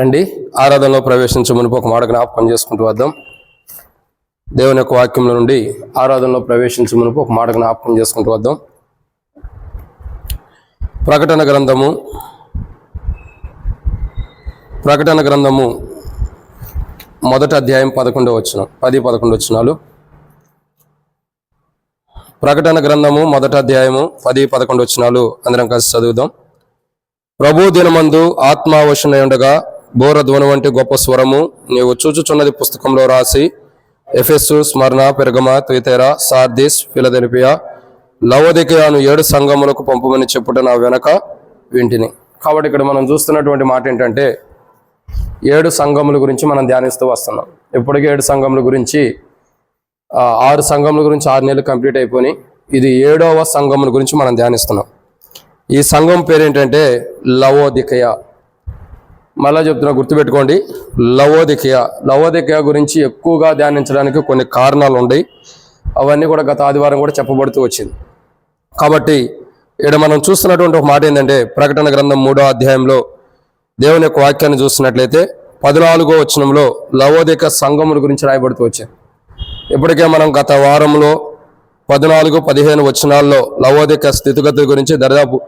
రండి ఆరాధనలో ప్రవేశించే మునుపు ఒక మాట జ్ఞాపకం చేసుకుంటూ వద్దాం. దేవుని యొక్క వాక్యంలో నుండి ఆరాధనలో ప్రవేశించే మునుపు ఒక మాట జ్ఞాపకం చేసుకుంటూ వద్దాం. ప్రకటన గ్రంథము మొదటి అధ్యాయం 11వ వచనం 10-11 వచనాలు. ప్రకటన గ్రంథము మొదటి అధ్యాయము 10-11 వచనాలు అందరం కలిసి చదువుదాం. ప్రభు దినమందు ఆత్మావశనై ఉండగా బోరధ్వని వంటి గొప్ప స్వరము నీవు చూచుచున్నది పుస్తకంలో రాసి ఎఫెసు, స్మరణ, పెర్గమ, తుయతైర, సార్దిస్, ఫిలదెల్ఫియా, లవోదికయను 7 సంఘములకు పంపమని చెప్పుట నా వెనక వింటిని. కాబట్టి ఇక్కడ మనం చూస్తున్నటువంటి మాట ఏంటంటే 7 సంఘముల గురించి మనం ధ్యానిస్తూ వస్తున్నాం. ఇప్పటికే 7 సంఘముల గురించి 6 సంఘముల గురించి 6 నెలలు కంప్లీట్ అయిపోయి ఇది 7వ సంఘముల గురించి మనం ధ్యానిస్తున్నాం. ఈ సంఘం పేరు ఏంటంటే లవోదికయ. మళ్ళా చెప్తున్నా, గుర్తుపెట్టుకోండి, లవోదికయ గురించి ఎక్కువగా ధ్యానించడానికి కొన్ని కారణాలు ఉన్నాయి. అవన్నీ కూడా గత ఆదివారం కూడా చెప్పబడుతూ వచ్చింది. కాబట్టి ఇక్కడ మనం చూస్తున్నటువంటి ఒక మాట ఏంటంటే ప్రకటన గ్రంథం 3వ అధ్యాయంలో దేవుని యొక్క వాక్యాన్ని చూస్తున్నట్లయితే 14వ వచనంలో లవోదిక సంఘముల గురించి రాయబడుతూ వచ్చింది. ఇప్పటికే మనం గత వారంలో 14-15 వచనాల్లో లవోదిక స్థితిగతుల గురించి దాదాపు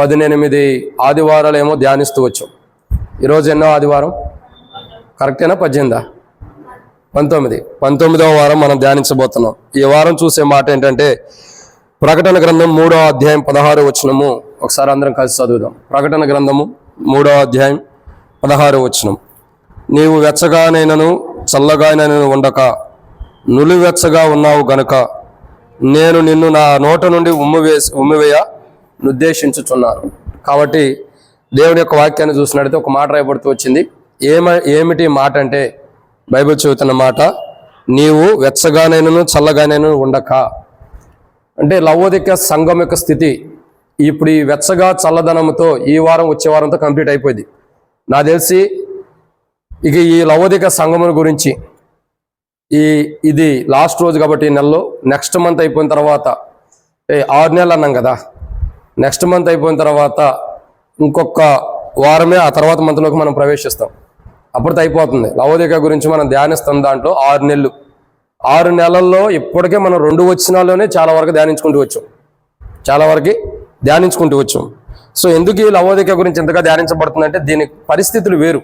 18 ఆదివారాలు ఏమో ధ్యానిస్తూ వచ్చాం. ఈరోజు ఎన్నో ఆదివారం? కరెక్టేనా? 19వ వారం మనం ధ్యానించబోతున్నాం. ఈ వారం చూసే మాట ఏంటంటే ప్రకటన గ్రంథం 3వ అధ్యాయం 16వ వచనము. ఒకసారి అందరం కలిసి చదువుదాం. ప్రకటన గ్రంథము 3వ అధ్యాయం 16వ వచనం. నీవు వెచ్చగానైనను చల్లగానైనను ఉండక నులివెచ్చగా ఉన్నావు గనుక నేను నిన్ను నా నోట నుండి ఉమ్మివేయ నిర్దేశించుచున్నాను. కాబట్టి దేవుడి యొక్క వాక్యాన్ని చూసినట్లయితే ఒక మాట రాయబడుతూ వచ్చింది. ఏమిటి మాట అంటే బైబిల్ చెబుతున్న మాట, నీవు వెచ్చగానైనను చల్లగానైనను ఉండక. అంటే లవోదిక సంఘం యొక్క స్థితి ఇప్పుడు ఈ వెచ్చగా చల్లదనంతో ఈ వారం వచ్చే వారంతో కంప్లీట్ అయిపోయింది. నాకు తెలిసి ఇక ఈ లవోదిక సంఘముల గురించి ఇది లాస్ట్ రోజు కాబట్టి ఈ నెలలో నెక్స్ట్ మంత్ అయిపోయిన తర్వాత 6 నెలలు అన్నాం కదా, నెక్స్ట్ మంత్ అయిపోయిన తర్వాత ఇంకొక వారమే ఆ తర్వాత మంత్లోకి మనం ప్రవేశిస్తాం. అప్పటితో అయిపోతుంది. లవోదిక గురించి మనం ధ్యానిస్తాం. దాంట్లో 6 నెలలు. 6 నెలల్లో ఇప్పటికే మనం 2 వచనాల్లోనే చాలా వరకు ధ్యానించుకుంటూ వచ్చాం. సో ఎందుకు ఈ లవోదిక గురించి ఎంతగా ధ్యానించబడుతుందంటే దీని పరిస్థితులు వేరు,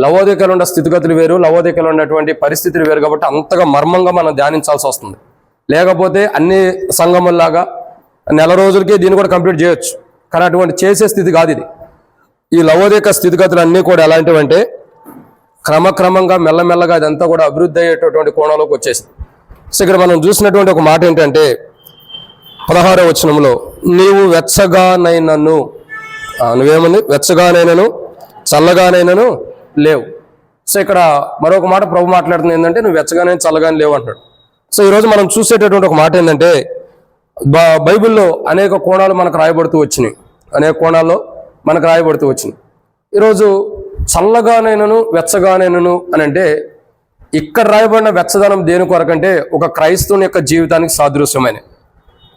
లవోదికలో ఉన్న స్థితిగతులు వేరు, లవోదికలో ఉన్నటువంటి పరిస్థితులు వేరు. కాబట్టి అంతగా మర్మంగా మనం ధ్యానించాల్సి వస్తుంది. లేకపోతే అన్ని సంఘముల్లాగా నెల రోజులకే దీన్ని కూడా కంప్లీట్ చేయొచ్చు. కానీ అటువంటి చేసే స్థితి కాదు ఇది. ఈ లవోదిక స్థితిగతులు అన్నీ కూడా ఎలాంటివంటే క్రమక్రమంగా మెల్లమెల్లగా ఇదంతా కూడా అభివృద్ధి అయ్యేటటువంటి కోణంలోకి వచ్చేసింది. సో ఇక్కడ మనం చూసినటువంటి ఒక మాట ఏంటంటే 16వ వచనంలో నీవు వెచ్చగానైనను, నువ్వేమని వెచ్చగానైనను చల్లగానైనను లేవు. సో ఇక్కడ మరొక మాట ప్రభు మాట్లాడుతుంది ఏంటంటే నువ్వు వెచ్చగానే చల్లగానే లేవు అంటాడు. సో ఈరోజు మనం చూసేటటువంటి ఒక మాట ఏంటంటే బైబిల్లో అనేక కోణాలు మనకు రాయబడుతూ వచ్చినాయి. ఈరోజు చల్లగానైనను వెచ్చగానైనను అని అంటే ఇక్కడ రాయబడిన వెచ్చదనం దేని కొరకంటే ఒక క్రైస్తవుని యొక్క జీవితానికి సాదృశ్యమైనది.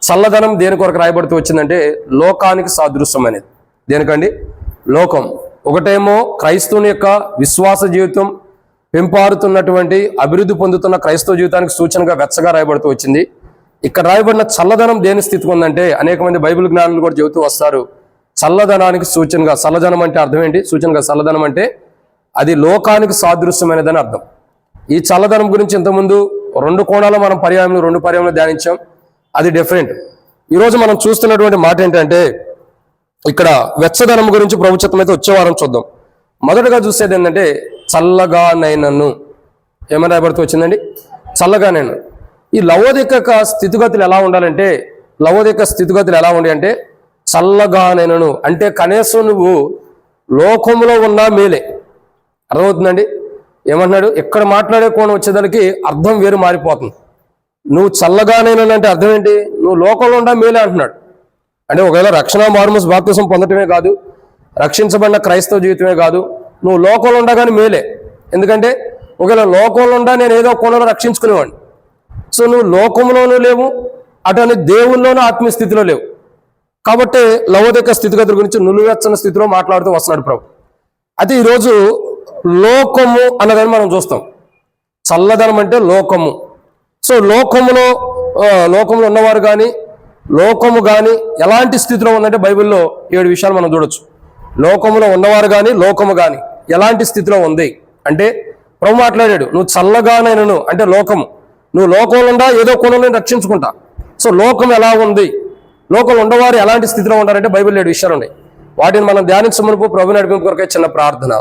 చల్లదనం దేని కొరకు రాయబడుతూ వచ్చిందంటే లోకానికి సాదృశ్యమైనది. దేనికండి? లోకం. ఒకటేమో క్రైస్తవుని యొక్క విశ్వాస జీవితం పెంపారుతున్నటువంటి అభివృద్ధి పొందుతున్న క్రైస్తవ జీవితానికి సూచనగా వెచ్చగా రాయబడుతూ వచ్చింది. ఇక్కడ రాయబడిన చల్లదనం దేని స్థితికి ఉందంటే అనేక మంది బైబిల్ జ్ఞానులు కూడా చెబుతూ వస్తారు, చల్లదనానికి సూచనగా. చల్లదనం అంటే అర్థం ఏంటి? సూచనగా చల్లదనం అంటే అది లోకానికి సాదృశ్యమైనదని అర్థం. ఈ చల్లదనం గురించి ఇంతకుముందు 2 కోణాలు మనం 2 పర్యాయంలో ధ్యానించాం. అది డిఫరెంట్. ఈరోజు మనం చూస్తున్నటువంటి మాట ఏంటంటే ఇక్కడ వెచ్చదనం గురించి ప్రభుత్వం అయితే వచ్చే వారం చూద్దాం. మొదటగా చూసేది ఏంటంటే చల్లగానైనను. ఏమని రాయబడుతూ వచ్చిందండి? చల్లగానైనా. ఈ లవోదిక స్థితిగతులు ఎలా ఉండాలంటే ఎలా ఉండి అంటే చల్లగానైనను అంటే కనీసం నువ్వు లోకంలో ఉన్నా మేలే. అర్థమవుతుందండి? ఏమంటున్నాడు? ఇక్కడ మాట్లాడే కోణం వచ్చేదానికి అర్థం వేరు మారిపోతుంది. నువ్వు చల్లగానైనను అంటే అర్థం ఏంటి? నువ్వు లోకంలో ఉన్నా మేలే అంటున్నాడు. అంటే ఒకవేళ రక్షణ మారుమూస బాప్తిసం పొందటమే కాదు, రక్షించబడిన క్రైస్తవ జీవితమే కాదు, నువ్వు లోకంలో ఉండగానే మేలే. ఎందుకంటే ఒకవేళ లోకంలో ఉండా నేను ఏదో కోణంలో రక్షించుకునేవాడిని. సో నువ్వు లోకంలోనూ లేవు, అటు దేవుల్లోనూ ఆత్మీయ స్థితిలో లేవు. కాబట్టి లవోదిక స్థితిగతుల గురించి నులివెచ్చని స్థితిలో మాట్లాడుతూ వస్తున్నాడు ప్రభు. అయితే ఈరోజు లోకము అన్నదని మనం చూస్తాం. చల్లదనం అంటే లోకము. సో లోకములో ఉన్నవారు కానీ లోకము కానీ ఎలాంటి స్థితిలో ఉందంటే బైబిల్లో 7 విషయాలు మనం చూడొచ్చు. లోకములో ఉన్నవారు కానీ లోకము కానీ ఎలాంటి స్థితిలో ఉంది అంటే ప్రభు మాట్లాడాడు, నువ్వు చల్లగానైనను అంటే లోకము, నువ్వు లోకంలో ఉండా ఏదో కొనలో రక్షించుకుంటా. సో లోకం ఎలా ఉంది, లోకంలో ఉన్నవారు ఎలాంటి స్థితిలో ఉంటారంటే బైబిల్ 7 విషయాలు ఉన్నాయి. వాటిని మనం ధ్యానించమునుపు ప్రభు నడిపింపు కొరకే చిన్న ప్రార్థన.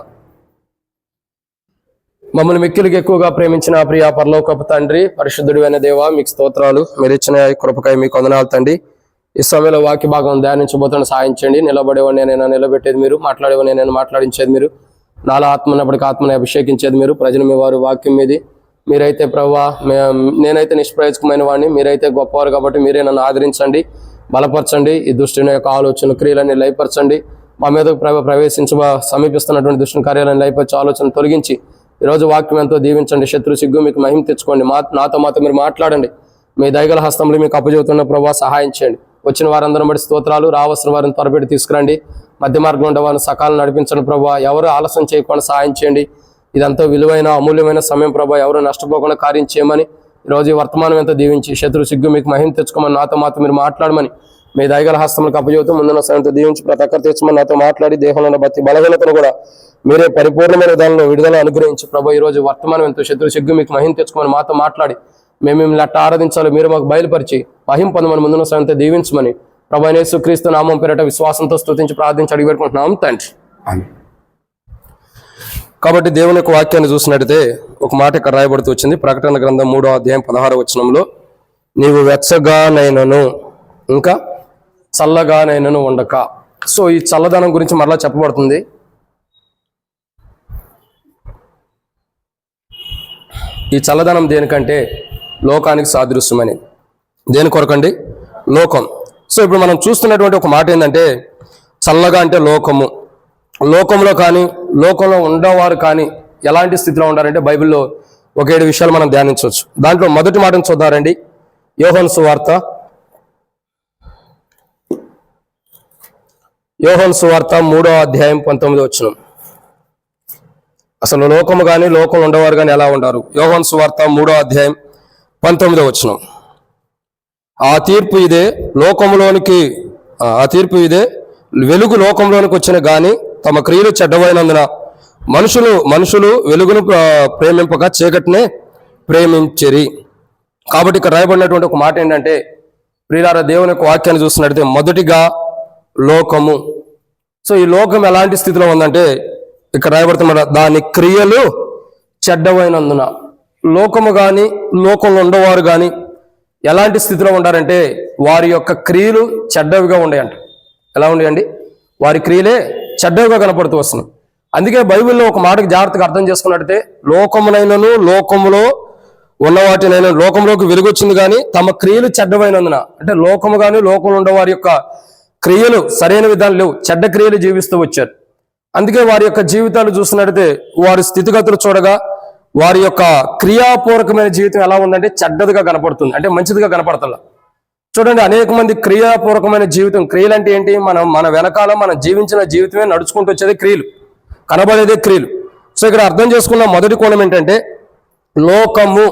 మమ్మల్ని మిక్కిలికి ఎక్కువగా ప్రేమించిన ప్రియ పరలోకపు తండ్రి, పరిశుద్ధుడు అయిన దేవా, మీకు స్తోత్రాలు. మీరు ఇచ్చిన కృపకాయ మీకు వందనాలు తండ్రి. ఈ సమయంలో వాక్య భాగం ధ్యానించబోతున్న సాయం చేయండి. నిలబడేవాడిని నేను నిలబెట్టేది మీరు, మాట్లాడేవాడిని నేను మాట్లాడించేది మీరు, నాలో ఆత్మ ఉన్నప్పటికీ ఆత్మని అభిషేకించేది మీరు. ప్రజలు మీ వారు వాక్యం మీది. మీరైతే ప్రభువా, నేనైతే నిష్ప్రయోజకమైన వాడిని, మీరైతే గొప్పవారు కాబట్టి మీరే నన్ను ఆదరించండి, బలపరచండి. ఈ దుష్టుని యొక్క ఆలోచన క్రియలన్నీ లయపరచండి. మా మీద సమీపిస్తున్నటువంటి దుష్టుని కార్యాలను లయపరిచి ఆలోచన తొలగించి ఈరోజు వాక్యం ఎంతో దీవించండి. శత్రు సిగ్గు మీకు మహిమ తెచ్చుకోండి. నాతో మీరు మాట్లాడండి. మీ దయగల హస్తంలో మీకు అప్పచెబుతున్న ప్రభావ సహాయం చేయండి. వచ్చిన వారందరం బట్టి స్తోత్రాలు. రావాల్సిన వారిని త్వరపెట్టి తీసుకురండి. మధ్య మార్గంలో ఉండే వారిని సకాలం నడిపించండి ప్రభావ. ఎవరు ఆలస్యం చేయకుండా సహాయం చేయండి. ఇదంతా విలువైన అమూల్యమైన సమయం ప్రభావ. ఎవరు నష్టపోకుండా కార్యం చేయమని ఈరోజు ఈ వర్తమానం ఎంతో దీవించి శత్రు సిగ్గు మీకు మహిమ తెచ్చుకోమని నాతో మీరు మాట్లాడమని మీ దయగల హస్తములకు అప్పచెబుతూ ముందున్న సమయంతో దీవించి ప్రతి ఒక్కరు తెచ్చమని నాతో మాట్లాడి దేహంలో ఉన్న ప్రతి బలహీనతను కూడా మీరే పరిపూర్ణమైన విధానంలో విడుదల అనుగ్రహించి ప్రభు ఈరోజు వర్తమానం ఎంతో శత్రు సిగ్గు మీకు మహిమ తెచ్చుకోమని మాతో మాట్లాడి మేము మిమ్మల్ని అట్ట ఆరాధించాలి మీరు మాకు బయలుపరిచి మహిమ పొందమని ముందున్న సమయంతో దీవించమని ప్రభు యేసుక్రీస్తు నామం పేరట విశ్వాసంతో స్తుతించి ప్రార్థించి అడిగి పెట్టుకుంటున్నాం తండ్రి. కాబట్టి దేవుని యొక్క వాక్యాన్ని చూసినట్టయితే ఒక మాట ఇక్కడ రాయబడుతూ వచ్చింది. ప్రకటన గ్రంథం 3వ అధ్యాయం 16వ వచనంలో, నీవు వెచ్చగానైనను ఇంకా చల్లగానైనను ఉండక. సో ఈ చల్లదనం గురించి మరలా చెప్పబడుతుంది. ఈ చల్లదనం దేనికంటే లోకానికి సాదృశ్యమని. దేని కొరకండి? లోకం. సో ఇప్పుడు మనం చూస్తున్నటువంటి ఒక మాట ఏంటంటే చల్లగా అంటే లోకము. లోకంలో కానీ లోకంలో ఉండేవారు కానీ ఎలాంటి స్థితిలో ఉండారంటే బైబిల్లో ఒక 7 విషయాలు మనం ధ్యానించవచ్చు. దాంట్లో మొదటి మాటను చూద్దారండి. యోహాను సువార్త 3వ అధ్యాయం 19వ వచనం. అసలు లోకము కానీ లోకంలో ఉండేవారు కానీ ఎలా ఉండారు? యోహాను సువార్త 3వ అధ్యాయం 19వ వచనం. ఆ తీర్పు ఇదే, వెలుగు లోకంలోనికి వచ్చిన గాని తమ క్రియలు చెడ్డవైనందున మనుషులు వెలుగును ప్రేమింపక చీకటినే ప్రేమించిరి. కాబట్టి ఇక్కడ రాయబడినటువంటి ఒక మాట ఏంటంటే ప్రియులారా, దేవుని యొక్క వాక్యాన్ని చూస్తున్నట్టయితే మొదటిగా లోకము. సో ఈ లోకం ఎలాంటి స్థితిలో ఉందంటే ఇక్కడ రాయబడుతున్న దాని క్రియలు చెడ్డవైనందున. లోకము కానీ లోకంలో ఉండేవారు కానీ ఎలాంటి స్థితిలో ఉండారంటే వారి యొక్క క్రియలు చెడ్డవిగా ఉండేయంట. ఎలా ఉండేయండి? వారి క్రియలే చెడ్డవిగా కనపడుతూ వస్తున్నాయి. అందుకే బైబిల్లో ఒక మాటకి జాగ్రత్తగా అర్థం చేసుకున్నట్టయితే లోకమునైనను లోకములో ఉన్న వాటినైనా లోకంలోకి వెలుగొచ్చింది కానీ తమ క్రియలు చెడ్డవైనందున, అంటే లోకము కానీ లోకంలో ఉండే వారి యొక్క క్రియలు సరైన విధానం లేవు, చెడ్డ క్రియలు జీవిస్తూ వచ్చారు. అందుకే వారి యొక్క జీవితాలు చూస్తున్నట్టయితే వారి స్థితిగతులు చూడగా వారి యొక్క క్రియాపూర్వకమైన జీవితం ఎలా ఉందంటే చెడ్డదిగా కనపడుతుంది, అంటే మంచిదిగా కనపడతల. చూడండి, అనేక మంది క్రియాపూర్వకమైన జీవితం, క్రియలు అంటే ఏంటి? మన వెనకాల మనం జీవించిన జీవితమే నడుచుకుంటూ వచ్చేది క్రియలు, కనబడేదే క్రియలు. సో ఇక్కడ అర్థం చేసుకున్న మొదటి కోణం ఏంటంటే లోకము.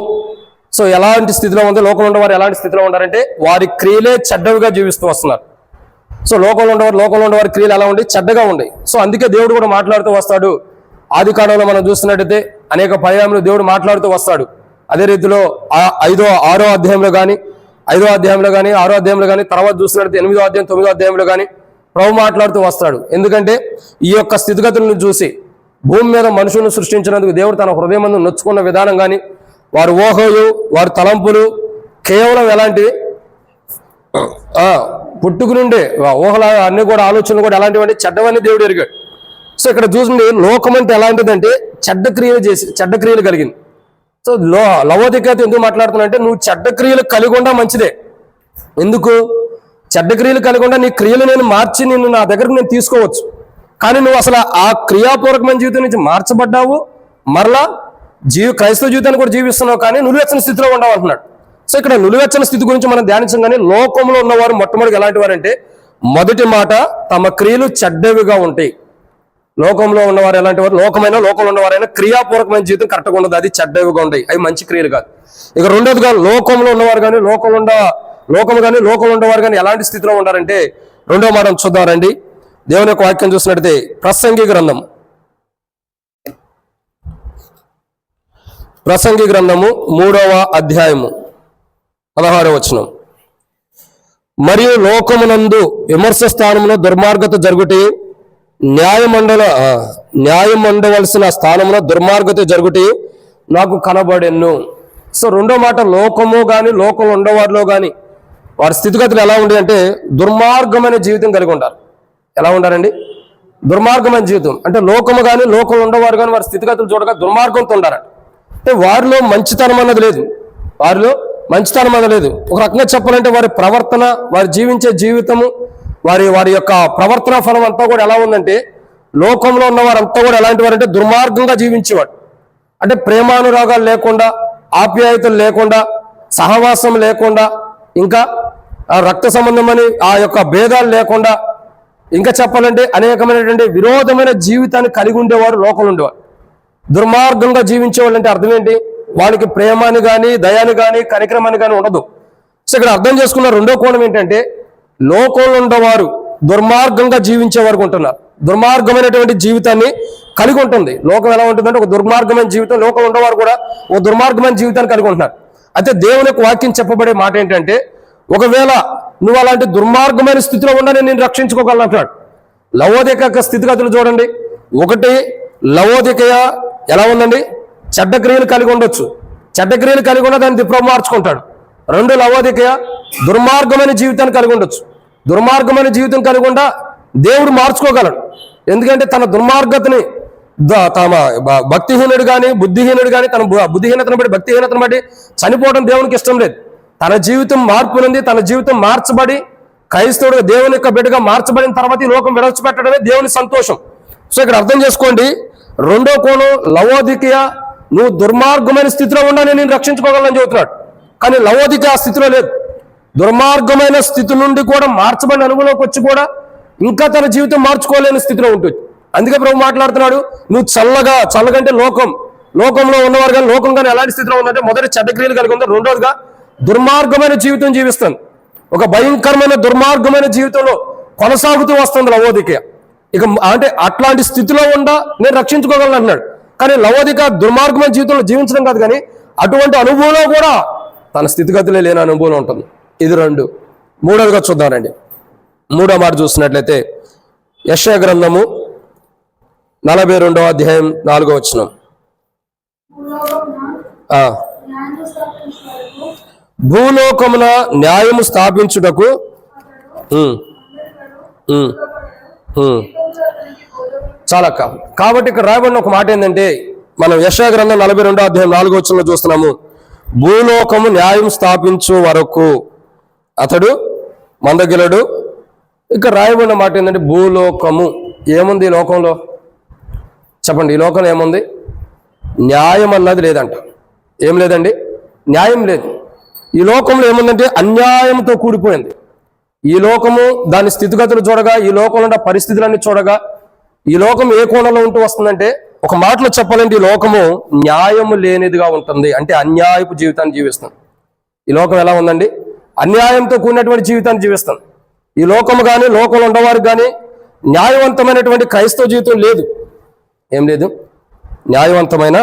సో ఎలాంటి స్థితిలో ఉంది? లోకంలో ఉండేవారు ఎలాంటి స్థితిలో ఉండారంటే వారి క్రియలే చెడ్డవిగా జీవిస్తూ వస్తున్నారు. సో లోకంలో ఉండేవారి క్రియలు ఎలా ఉండి? చెడ్డగా ఉండి. సో అందుకే దేవుడు కూడా మాట్లాడుతూ వస్తాడు. ఆది కాండంలో మనం చూస్తున్నట్టయితే అనేక పర్యాయంలో దేవుడు మాట్లాడుతూ వస్తాడు. అదే రీతిలో 6వ అధ్యాయంలో కానీ 5వ అధ్యాయంలో కానీ 6వ అధ్యాయంలో కానీ తర్వాత చూస్తున్నట్టు 8వ అధ్యాయం 9వ అధ్యాయంలో కానీ ప్రభు మాట్లాడుతూ వస్తాడు. ఎందుకంటే ఈ యొక్క స్థితిగతులను చూసి భూమి మీద మనుషులను సృష్టించినందుకు దేవుడు తన హృదయమందు నొచ్చుకున్న విధానం కానీ వారి ఊహలు వారి తలంపులు కేవలం ఎలాంటివి? పుట్టుకు నుండే ఊహల అన్ని కూడా ఆలోచనలు కూడా ఎలాంటివంటే చెడ్డవన్నీ దేవుడు ఎరిగాడు. సో ఇక్కడ చూసింది లోకం అంటే ఎలాంటిదంటే చెడ్డ క్రియలు కలిగింది. సో లవోదికతో ఎందుకు మాట్లాడుతున్నా అంటే నువ్వు చెడ్డ క్రియలు కలిగి ఉండా మంచిదే. ఎందుకు? చెడ్డ క్రియలు కలిగి ఉండా నీ క్రియలు నేను మార్చి నిన్ను నా దగ్గరకు నేను తీసుకోవచ్చు. కానీ నువ్వు అసలు ఆ క్రియాపూర్వకమైన జీవితం నుంచి మార్చబడ్డావు, మరలా క్రైస్తవ జీవితాన్ని కూడా జీవిస్తున్నావు, కానీ నులివెచ్చని స్థితిలో ఉండవు అంటున్నాడు. సో ఇక్కడ నులివెచ్చని స్థితి గురించి మనం ధ్యానించాం. కానీ లోకంలో ఉన్నవారు మొట్టమొదటి ఎలాంటి వారంటే మొదటి మాట తమ క్రియలు చెడ్డవిగా ఉంటాయి. లోకంలో ఉన్నవారు ఎలాంటి వారు? లోకంలో ఉన్నవారైనా క్రియాపూర్వకమైన జీవితం కరెక్ట్గా ఉండదు, అది చెడ్డవిగా ఉంటాయి, అవి మంచి క్రియలు కాదు. ఇక రెండోదిగా లోకంలో ఉన్నవారు కానీ లోకంలో ఉండేవారు కానీ ఎలాంటి స్థితిలో ఉండారంటే రెండో మాట చూద్దామండి. దేవుని యొక్క వాక్యం చూసినట్టయితే ప్రసంగి గ్రంథము 3వ అధ్యాయము 16వ వచనం. మరియు లోకమునందు విమర్శ స్థానంలో దుర్మార్గత జరుగుటే, న్యాయమండవలసిన స్థానంలో దుర్మార్గత జరుగుటే నాకు కనబడెను. సో రెండో మాట, లోకము కానీ లోకంలో ఉండేవారిలో కానీ వారి స్థితిగతులు ఎలా ఉండే అంటే దుర్మార్గమైన జీవితం కలిగి ఉంటారు. ఎలా ఉంటారండి? దుర్మార్గమైన జీవితం అంటే లోకము కానీ లోకంలో ఉండేవారు కానీ వారి స్థితిగతులు చూడగా దుర్మార్గంతో ఉండారంట. అంటే వారిలో మంచితనం అన్నది లేదు, ఒక రకంగా చెప్పాలంటే వారి ప్రవర్తన, వారు జీవించే జీవితము, వారి యొక్క ప్రవర్తన ఫలం అంతా కూడా ఎలా ఉందంటే లోకంలో ఉన్నవారంతా కూడా ఎలాంటి వారంటే దుర్మార్గంగా జీవించేవాడు. అంటే ప్రేమానురాగాలు లేకుండా, ఆప్యాయతలు లేకుండా, సహవాసం లేకుండా, ఇంకా రక్త సంబంధమని ఆ యొక్క భేదాలు లేకుండా, ఇంకా చెప్పాలంటే అనేకమైనటువంటి విరోధమైన జీవితాన్ని కలిగి ఉండేవారు లోకంలో ఉండేవారు. దుర్మార్గంగా జీవించేవాళ్ళు అంటే అర్థం ఏంటి? వాళ్ళకి ప్రేమాని కానీ, దయాని కానీ, కనికరమని కానీ ఉండదు. సో ఇక్కడ అర్థం చేసుకున్న రెండో కోణం ఏంటంటే లోకంలో ఉండేవారు దుర్మార్గంగా జీవించే వరకు ఉంటున్నారు, దుర్మార్గమైనటువంటి జీవితాన్ని కలిగి ఉంటుంది. లోకం ఎలా ఉంటుందంటే ఒక దుర్మార్గమైన జీవితం, లోకంలో ఉండేవారు కూడా ఒక దుర్మార్గమైన జీవితాన్ని కలిగి ఉంటున్నారు. అయితే దేవుని యొక్క వాక్యం చెప్పబడే మాట ఏంటంటే ఒకవేళ నువ్వు అలాంటి దుర్మార్గమైన స్థితిలో ఉండని నేను రక్షించుకోగలను అంటున్నాడు. లవోదిక యొక్క స్థితిగతులు చూడండి. ఒకటి, లవోదికయ ఎలా ఉందండి? చెడ్డ క్రియలు కలిగి ఉండొచ్చు, చెడ్డ క్రియలు కలిగి ఉన్న దాన్ని దిప్రభు మార్చుకుంటాడు. రెండు, లవోదికయ దుర్మార్గమైన జీవితాన్ని కలిగి ఉండొచ్చు, దుర్మార్గమైన జీవితం కలిగి ఉండా దేవుడు మార్చుకోగలడు. ఎందుకంటే తన దుర్మార్గతని తమ భక్తిహీనుడు కానీ బుద్ధిహీనుడు కానీ తన బుద్ధిహీనతను బట్టి భక్తిహీనతను బట్టి చనిపోవడం దేవునికి ఇష్టం లేదు. తన జీవితం మార్పు నుండి తన జీవితం మార్చబడి క్రైస్తవుడు దేవుని యొక్క బిడ్డగా మార్చబడిన తర్వాత ఈ లోకం విడిచిపెట్టడమే దేవుని సంతోషం. సో ఇక్కడ అర్థం చేసుకోండి, రెండో కోణం లవోదికయ నువ్వు దుర్మార్గమైన స్థితిలో ఉండాలని నేను రక్షించుకోగలని చెబుతున్నాడు. కానీ లవోదిక ఆ స్థితిలో లేదు. దుర్మార్గమైన స్థితి నుండి కూడా మార్చబడిన అనుభవంలోకి వచ్చి కూడా ఇంకా తన జీవితం మార్చుకోలేని స్థితిలో ఉంటుంది. అందుకే ప్రభు మాట్లాడుతున్నాడు, నువ్వు చల్లగంటే లోకంలో ఉన్నవారు కానీ లోకం కానీ ఎలాంటి స్థితిలో ఉందంటే మొదటి చెడ్డ క్రియలు కలిగి ఉంది, రెండోదిగా దుర్మార్గమైన జీవితం జీవిస్తుంది. ఒక భయంకరమైన దుర్మార్గమైన జీవితంలో కొనసాగుతూ వస్తుంది లవోదిక. ఇక అంటే అట్లాంటి స్థితిలో ఉండా నేను రక్షించుకోగలను అంటున్నాడు. కానీ లవోదిక దుర్మార్గమైన జీవితంలో జీవించడం కాదు, కానీ అటువంటి అనుభవంలో కూడా తన స్థితిగతులే లేని అనుభవం ఉంటుంది. ఇది రెండు. మూడోదిగా చూద్దామండి. మూడో మాట చూసినట్లయితే యెషయా గ్రంథము 42వ అధ్యాయం 4వ వచనం. భూలోకమున న్యాయము స్థాపించుటకు చాలా కాబట్టి ఇక్కడ రాయబడిన ఒక మాట ఏంటంటే మనం యెషయా గ్రంథం 42వ అధ్యాయం 4వ వచనంలో చూస్తున్నాము. భూలోకము న్యాయం స్థాపించు వరకు అతడు మందగిలడు. ఇక్కడ రాయబడిన మాట ఏంటంటే భూలోకము ఏముంది? ఈ లోకంలో చెప్పండి, ఈ లోకంలో ఏముంది? న్యాయం అన్నది లేదంట. ఏం లేదండి? న్యాయం లేదు. ఈ లోకంలో ఏముందంటే అన్యాయంతో కూడిపోయింది. ఈ లోకము దాని స్థితిగతులు చూడగా, ఈ లోకంలో ఉన్న పరిస్థితులన్నీ చూడగా, ఈ లోకం ఏ కోణంలో ఉంటూ వస్తుందంటే ఒక మాటలో చెప్పాలంటే ఈ లోకము న్యాయము లేనిదిగా ఉంటుంది. అంటే అన్యాయపు జీవితాన్ని జీవిస్తుంది. ఈ లోకం ఎలా ఉందండి? అన్యాయంతో కూడినటువంటి జీవితాన్ని జీవిస్తుంది. ఈ లోకము కానీ లోకంలో ఉండేవారికి కానీ న్యాయవంతమైనటువంటి క్రైస్తవ జీవితం లేదు. ఏం లేదు? న్యాయవంతమైన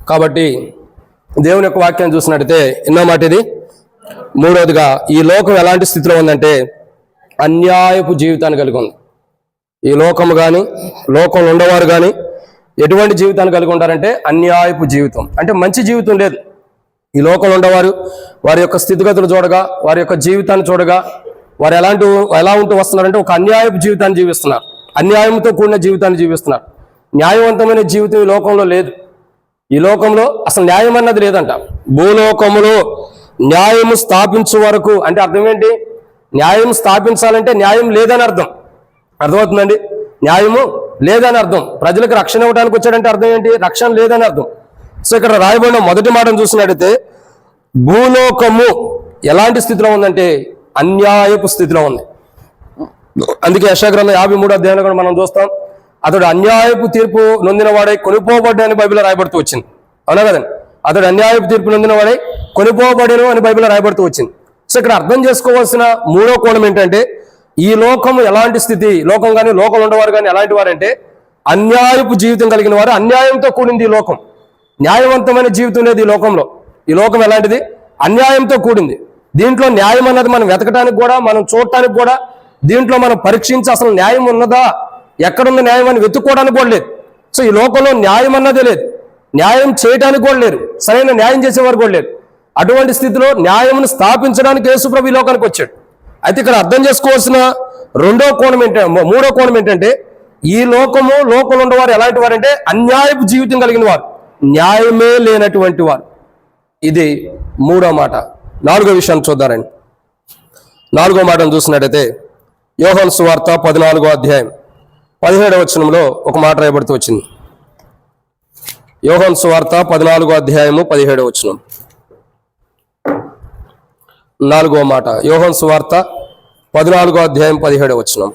కాబట్టి దేవుని యొక్క వాక్యాన్ని చూసినట్టయితే ఎన్నో మాట ఇది. మూడవదిగా ఈ లోకం ఎలాంటి స్థితిలో ఉందంటే అన్యాయపు జీవితాన్ని కలిగి ఉంది. ఈ లోకము కానీ లోకంలో ఉండేవారు కానీ ఎటువంటి జీవితాన్ని కలిగి ఉంటారంటే అన్యాయపు జీవితం, అంటే మంచి జీవితం లేదు. ఈ లోకంలో ఉండేవారు వారి యొక్క స్థితిగతులు చూడగా, వారి యొక్క జీవితాన్ని చూడగా వారు ఎలా ఉంటూ వస్తున్నారంటే ఒక అన్యాయపు జీవితాన్ని జీవిస్తున్నారు, అన్యాయంతో కూడిన జీవితాన్ని జీవిస్తున్నారు. న్యాయవంతమైన జీవితం ఈ లోకంలో లేదు. ఈ లోకంలో అసలు న్యాయం అన్నది లేదంట. భూలోకములో న్యాయము స్థాపించు వరకు అంటే అర్థం ఏంటి? న్యాయం స్థాపించాలంటే న్యాయం లేదని అర్థమవుతుందండి. న్యాయము లేదని అర్థం. ప్రజలకు రక్షణ ఇవ్వడానికి వచ్చాడంటే అర్థం ఏంటి? రక్షణ లేదని అర్థం. సో ఇక్కడ రాయబడిన మొదటి మాటను చూసినట్టయితే భూలోకము ఎలాంటి స్థితిలో ఉందంటే అన్యాయపు స్థితిలో ఉంది. అందుకే యెషయా గ్రంథం 53వ అధ్యాయంలో కూడా మనం చూస్తాం, అతడు అన్యాయపు తీర్పు నొందిన వాడై కొనిపోబడ్డా అని బైబిల్లో రాయబడుతూ వచ్చింది. అవునా కదండి? అతడు అన్యాయపు తీర్పు నొందిన వాడై కొనిపోబడను అని బైబిల్లో రాయబడుతూ వచ్చింది. సో ఇక్కడ అర్థం చేసుకోవాల్సిన మూడో కోణం ఏంటంటే, ఈ లోకము ఎలాంటి స్థితి, లోకం కానీ లోకం ఉండేవారు కానీ ఎలాంటి వారంటే అన్యాయపు జీవితం కలిగిన వారు. అన్యాయంతో కూడింది ఈ లోకం. న్యాయవంతమైన జీవితం లేదు ఈ లోకంలో. ఈ లోకం ఎలాంటిది? అన్యాయంతో కూడింది. దీంట్లో న్యాయం అన్నది మనం వెతకడానికి కూడా, మనం చూడటానికి కూడా, దీంట్లో మనం పరీక్షించి అసలు న్యాయం ఉన్నదా, ఎక్కడున్న న్యాయం అని వెతుక్కోవడానికి కూడా లేదు. సో ఈ లోకంలో న్యాయం అన్నదే లేదు. న్యాయం చేయడానికి కూడా లేరు, సరైన న్యాయం చేసేవారు కూడా లేరు. అటువంటి స్థితిలో న్యాయమును స్థాపించడానికి యేసుప్రభు ఈ లోకానికి వచ్చాడు. అయితే ఇక్కడ అర్థం చేసుకోవాల్సిన మూడో కోణం ఏంటంటే, ఈ లోకంలో ఉండేవారు ఎలాంటి వారంటే అన్యాయపు జీవితం కలిగిన వారు, న్యాయమే లేనటువంటి వారు. ఇది మూడో మాట. నాలుగో విషయాన్ని చూద్దారండి. నాలుగో మాటను చూసినట్టయితే యోహాను సువార్త 14వ అధ్యాయం 17వ వచనంలో ఒక మాట రాయబడుతూ వచ్చింది. యోహాను సువార్త 14వ అధ్యాయము 17వ వచనం. 4వ మాట, యోహాను సువార్త 14వ అధ్యాయం 17వ వచనం.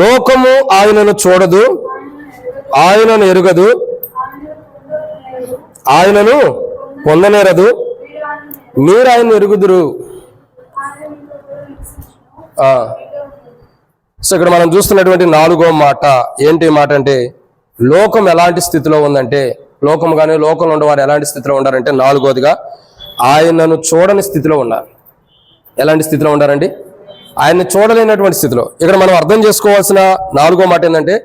లోకము ఆయనను చూడదు, ఆయనను ఎరుగదు, ఆయనను పొందనేరదు, మీరు ఆయన ఎరుగుదురు. సో ఇక్కడ మనం చూస్తున్నటువంటి 4వ మాట ఏంటి మాట అంటే, లోకం ఎలాంటి స్థితిలో ఉందంటే, లోకం కానీ లోకంలో ఉండేవారు ఎలాంటి స్థితిలో ఉండారంటే, 4వదిగా ఆయనను చూడని స్థితిలో ఉన్నారు. ఎలాంటి స్థితిలో ఉండారండి? ఆయన్ని చూడలేనటువంటి స్థితిలో. ఇక్కడ మనం అర్థం చేసుకోవాల్సిన 4వ మాట ఏంటంటే,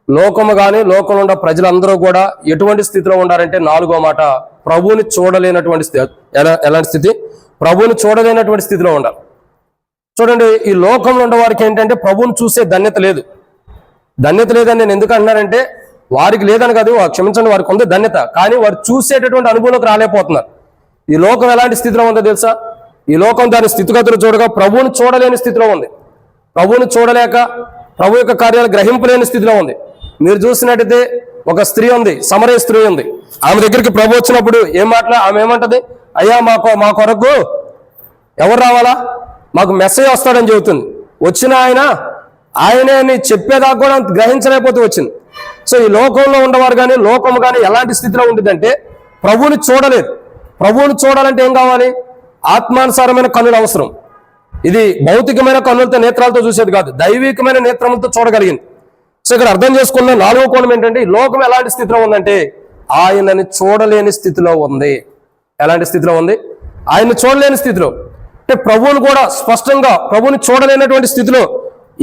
లోకము కానీ లోకంలో ఉన్న ప్రజలందరూ కూడా ఎటువంటి స్థితిలో ఉండారంటే, 4వ మాట ప్రభువుని చూడలేనటువంటి స్థితి. ఎలాంటి స్థితి? ప్రభువుని చూడలేనటువంటి స్థితిలో ఉండాలి. చూడండి, ఈ లోకంలో ఉన్న వారికి ఏంటంటే ప్రభువుని చూసే ధన్యత లేదు. ధన్యత లేదని నేను ఎందుకు అంటున్నానంటే, వారికి లేదని కాదు, క్షమించండి, వారికి ఉంది ధన్యత, కానీ వారు చూసేటటువంటి అనుభవంలోకి రాలేకపోతున్నారు. ఈ లోకం ఎలాంటి స్థితిలో ఉందో తెలుసా? ఈ లోకం దాని స్థితిగతులు చూడగా ప్రభువుని చూడలేని స్థితిలో ఉంది. ప్రభువుని చూడలేక ప్రభు యొక్క కార్యాలు గ్రహింపలేని స్థితిలో ఉంది. మీరు చూసినట్టయితే ఒక స్త్రీ ఉంది, సమరయ స్త్రీ ఉంది. ఆమె దగ్గరికి ప్రభు వచ్చినప్పుడు ఆమె ఏమంటది? అయ్యా, మా కొరకు ఎవరు రావాలా? మాకు మెసేజ్ వస్తాడని చెబుతుంది. వచ్చిన ఆయనే అని చెప్పేదాకా కూడా గ్రహించలేకపోతే వచ్చింది. సో ఈ లోకంలో ఉండేవారు కానీ లోకం కానీ ఎలాంటి స్థితిలో ఉంటుందంటే ప్రభువుని చూడలేదు. ప్రభువుని చూడాలంటే ఏం కావాలి? ఆత్మానుసారమైన కన్నులు అవసరం. ఇది భౌతికమైన కన్నులతో, నేత్రాలతో చూసేది కాదు, దైవికమైన నేత్రములతో చూడగలిగింది. సో ఇక్కడ అర్థం చేసుకున్న 4వ కోణం ఏంటంటే, ఈ లోకం ఎలాంటి స్థితిలో ఉందంటే ఆయనని చూడలేని స్థితిలో ఉంది. ఎలాంటి స్థితిలో ఉంది? ఆయన్ని చూడలేని స్థితిలో. అంటే ప్రభువుని కూడా స్పష్టంగా ప్రభువుని చూడలేనటువంటి స్థితిలో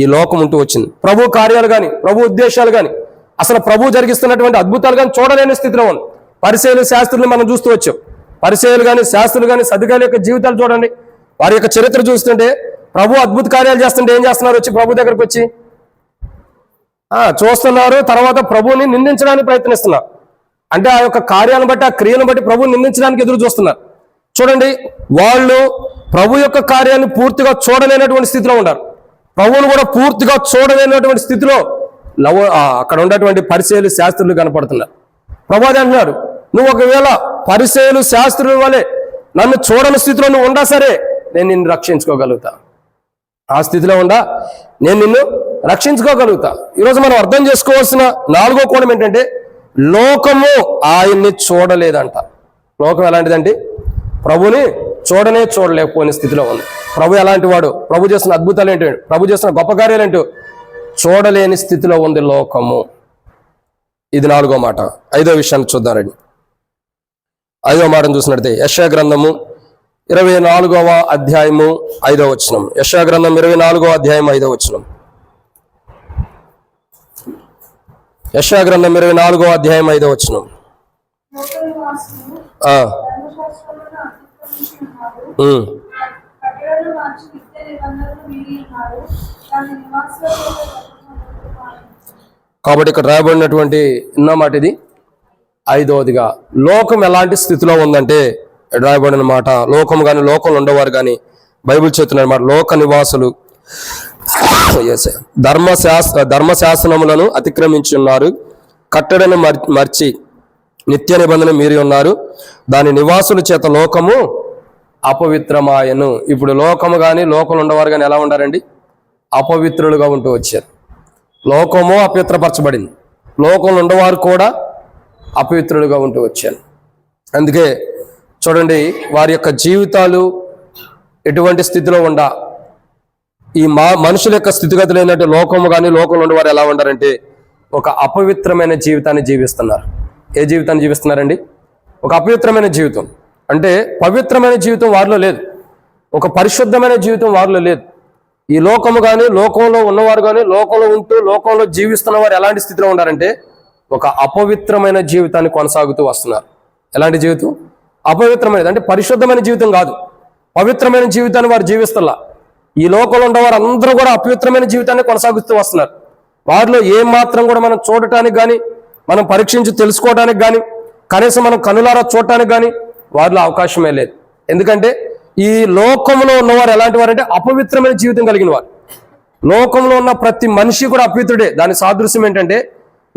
ఈ లోకం ఉంటూ వచ్చింది. ప్రభు కార్యాలు కానీ, ప్రభు ఉద్దేశాలు కానీ, అసలు ప్రభు జరిగిస్తున్నటువంటి అద్భుతాలు కానీ చూడలేని స్థితిలో ఉంది. పరిసయ్యులు, శాస్త్రులు మనం చూస్తూ వచ్చాం. పరిసయ్యులు కానీ, శాస్త్రులు కానీ, సద్దుకాయల యొక్క జీవితాలు చూడండి. వారి యొక్క చరిత్ర చూస్తుంటే ప్రభు అద్భుత కార్యాలు చేస్తుంటే ఏం చేస్తున్నారు? వచ్చి ప్రభు దగ్గరకు వచ్చి చూస్తున్నారు, తర్వాత ప్రభువుని నిందించడానికి ప్రయత్నిస్తున్నారు. అంటే ఆ యొక్క కార్యాలను బట్టి, ఆ క్రియలను బట్టి ప్రభువుని నిందించడానికి ఎదురు చూస్తున్నారు. చూడండి, వాళ్ళు ప్రభు యొక్క కార్యాన్ని పూర్తిగా చూడలేనటువంటి స్థితిలో ఉన్నారు. ప్రభువును కూడా పూర్తిగా చూడలేనటువంటి స్థితిలో అక్కడ ఉన్నటువంటి పరిసయ్యులు, శాస్త్రులు కనపడుతున్నారు. ప్రభు అంటున్నాడు, నువ్వు ఒకవేళ పరిసయ్యులు, శాస్త్రుల వలె నన్ను చూడని స్థితిలో నువ్వు ఉండా సరే, నేను నిన్ను రక్షించుకోగలుగుతా. ఆ స్థితిలో ఉండా నేను నిన్ను రక్షించుకోగలుగుతా. ఈరోజు మనం అర్థం చేసుకోవాల్సిన 4వ కోణం ఏంటంటే, లోకము ఆయన్ని చూడలేదంట. లోకం ఎలాంటిదంటే ప్రభుని చూడలేకపోయిన స్థితిలో ఉంది. ప్రభు ఎలాంటి వాడు? ప్రభు చేసిన అద్భుతాలు ఏంటి? ప్రభు చేసిన గొప్ప కార్యాలు ఏంటో చూడలేని స్థితిలో ఉంది లోకము. ఇది 4వ మాట. 5వ విషయాన్ని చూద్దారండి. 5వ మాటను చూసినట్లయితే యెషయా గ్రంథము 24వ అధ్యాయము 5వ వచనం. యెషయా గ్రంథం 24వ అధ్యాయం 5వ వచనం. యెషయా గ్రంథం 24వ అధ్యాయం 5వ వచనం. కాబట్టి ఇక్కడ రాయబడినటువంటి ఎన్నో మాట ఇది? 5వదిగా లోకం ఎలాంటి స్థితిలో ఉందంటే రాయబడిన మాట, లోకం కానీ లోకంలో ఉండేవారు కానీ బైబిల్ చెప్తున్న మాట, లోక నివాసులు ధర్మశాసనములను అతిక్రమించి ఉన్నారు, కట్టడను మర్చి నిత్య నిబంధన మీరి ఉన్నారు, దాని నివాసుల చేత లోకము అపవిత్రమాయను. ఇప్పుడు లోకము కానీ లోకంలో ఉండేవారు కానీ ఎలా ఉండారండి? అపవిత్రులుగా ఉంటూ వచ్చారు. లోకము అపవిత్రపరచబడింది, లోకంలో ఉండేవారు కూడా అపవిత్రులుగా ఉంటూ వచ్చారు. అందుకే చూడండి, వారి యొక్క జీవితాలు ఎటువంటి స్థితిలో ఉండా ఈ మనుషుల యొక్క స్థితిగతులు ఏంటంటే లోకము కానీ లోకంలో ఉండేవారు ఎలా ఉండారంటే ఒక అపవిత్రమైన జీవితాన్ని జీవిస్తున్నారు. ఏ జీవితాన్ని జీవిస్తున్నారండి? ఒక అపవిత్రమైన జీవితం. అంటే పవిత్రమైన జీవితం వారిలో లేదు, ఒక పరిశుద్ధమైన జీవితం వారిలో లేదు. ఈ లోకము కానీ లోకంలో ఉన్నవారు కానీ లోకంలో ఉంటూ లోకంలో జీవిస్తున్న వారు ఎలాంటి స్థితిలో ఉన్నారంటే ఒక అపవిత్రమైన జీవితాన్ని కొనసాగుతూ వస్తున్నారు. ఎలాంటి జీవితం? అపవిత్రమైనది. అంటే పరిశుద్ధమైన జీవితం కాదు, పవిత్రమైన జీవితాన్ని వారు జీవిస్తున్నా. ఈ లోకంలో ఉన్నవారు అందరూ కూడా అపవిత్రమైన జీవితాన్ని కొనసాగుతూ వస్తున్నారు. వారిలో ఏమాత్రం కూడా మనం చూడటానికి కానీ మనం పరీక్షించి తెలుసుకోవడానికి కానీ కనీసం మనం కనులారా చూడటానికి కానీ వారిలో అవకాశమే లేదు. ఎందుకంటే ఈ లోకంలో ఉన్నవారు ఎలాంటి వారంటే అపవిత్రమైన జీవితం కలిగిన వారు. లోకంలో ఉన్న ప్రతి మనిషి కూడా అపవిత్రుడే. దాని సాదృశ్యం ఏంటంటే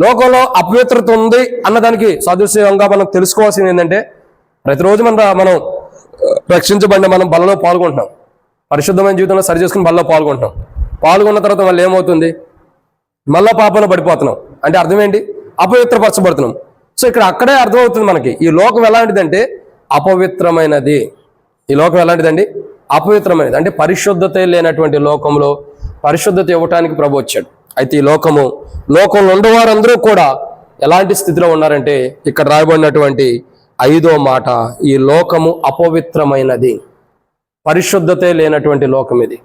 లోకంలో అపవిత్రత ఉంది అన్నదానికి సాదృశ్యంగా మనం తెలుసుకోవాల్సింది ఏంటంటే ప్రతిరోజు మనం రక్షించబడిన మనం బలలో పాల్గొంటున్నాం, పరిశుద్ధమైన జీవితంలో సరి చేసుకుని బలలో పాల్గొంటున్నాం. పాల్గొన్న తర్వాత మళ్ళీ ఏమవుతుంది? మళ్ళా పాపంలో పడిపోతున్నాం. అంటే అర్థం ఏంటి? అపవిత్రపరచబడుతున్నాం. సో ఇక్కడ అక్కడే అర్థమవుతుంది మనకి ఈ లోకం ఎలాంటిదంటే అపవిత్రమైనది. ఈ లోకం ఎలాంటిదండి? అపవిత్రమైనది. అంటే పరిశుద్ధత లేనటువంటి లోకంలో పరిశుద్ధత ఇవ్వటానికి ప్రభు వచ్చాడు. అయితే ఈ లోకంలో ఉండేవారందరూ కూడా ఎలాంటి స్థితిలో ఉన్నారంటే ఇక్కడ రాయబడినటువంటి 5వ మాట, ఈ లోకము అపవిత్రమైనది. పరిశుద్ధతే లేనటువంటి లోకం ఇది.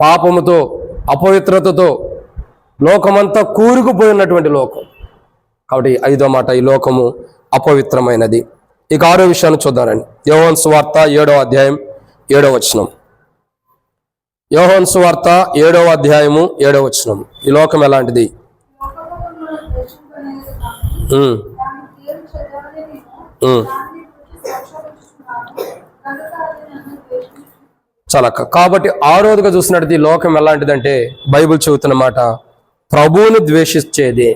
పాపముతో అపవిత్రతతో లోకమంతా కూరుకుపోయినటువంటి లోకం. కాబట్టి 5వ మాట, ఈ లోకము అపవిత్రమైనది. ఇక 6వ విషయాన్ని చూద్దారండి. యోహాను సువార్త 7వ అధ్యాయం 7వ వచనం. యోహాను సువార్త 7వ అధ్యాయము 7వ వచనం. ఈ లోకం ఎలాంటిది? చాలా. కాబట్టి 6వదిగా చూసినట్టు ఈ లోకం ఎలాంటిదంటే బైబిల్ చెబుతున్న మాట, ప్రభువును ద్వేషించేది.